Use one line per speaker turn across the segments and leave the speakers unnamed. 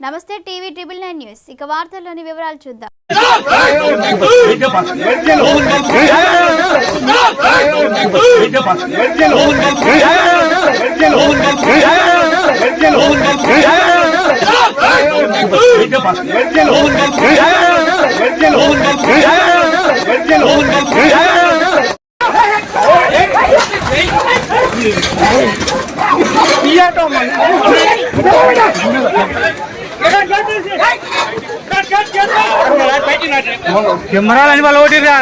నమస్తే TV triple 9 news ఇక వార్తల్లోని వివరాలు చూద్దాం.
కెమెరాలని వాళ్ళు ఓటిరా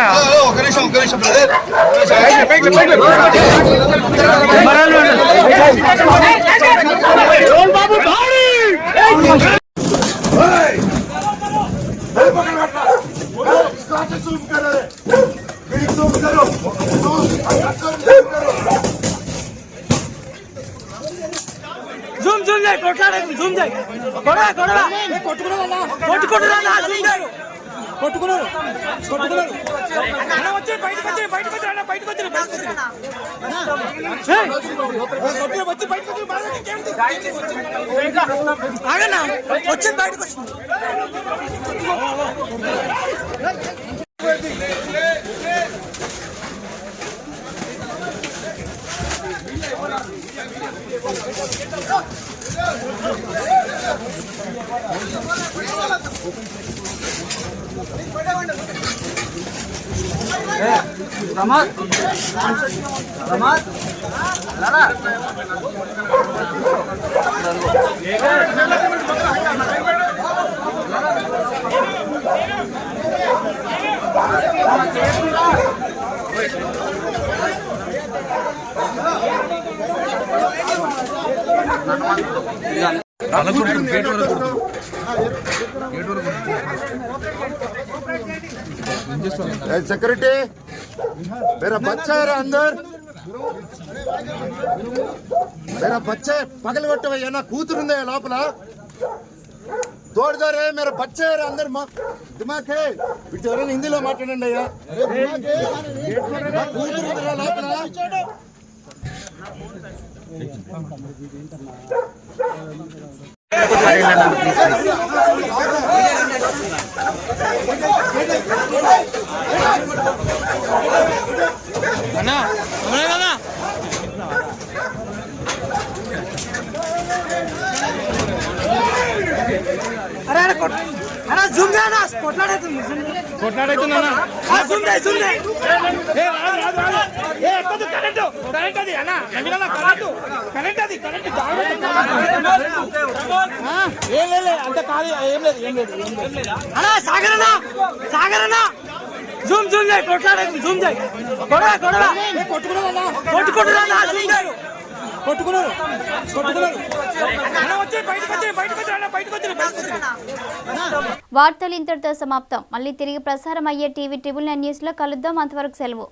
జూమ్ జూమ్ చేయి కొట్లాడకు జూమ్ చేయి కొడరా కొడరా కొట్టుకున్నారా కొట్టుకున్నారా జూమ్ చేయి కొట్టుకున్నారు కొట్టుకున్నారు అన్న వచ్చే బయటికి వచ్చే అన్న బయటికి వచ్చే కొట్టుకుని వచ్చి బయటికి వచ్చి ఆగన్నా వచ్చి బయటికి వచ్చి రమాత్ రమాత్ లాలా
सिक्योरिटी मेरा बच्चा है अंदर मेरा बच्चा पगल कोट्टे ना कूतुरुंदे लोपल तोड़ दो रे मेरा बच्चा है अंदर दिमाग है हिंदी माట్లాడండి అయ్యా కూతురుందిరా లోపల
అన్నా అన్నా అరే అరే అరే జూమ్ చేయాలా కొట్లాడైతుంది అన్న జూమ్ చేయి జూమ్ చేయి ఏ ఎక్కదు కరెంట్ అది అన్న నవీన కరెంట్ అది కరెంట్ ఏం లేదు అంత కాదు ఏం లేదు అన్నా సాగరన్న జూమ్ జూమ్ చేయి కొట్లాడైతుంది జూమ్ చేయి కొడరా కొడరా కొట్టుకున్నారా జూమ్ చేయి కొట్టుకున్నారు
వార్తలు ఇంతటితో సమాప్తం. మళ్ళీ తిరిగి ప్రసారం అయ్యే టీవీ ట్రిపుల్ 9 న్యూస్ లో కలుద్దాం. అంతవరకు సెలవు.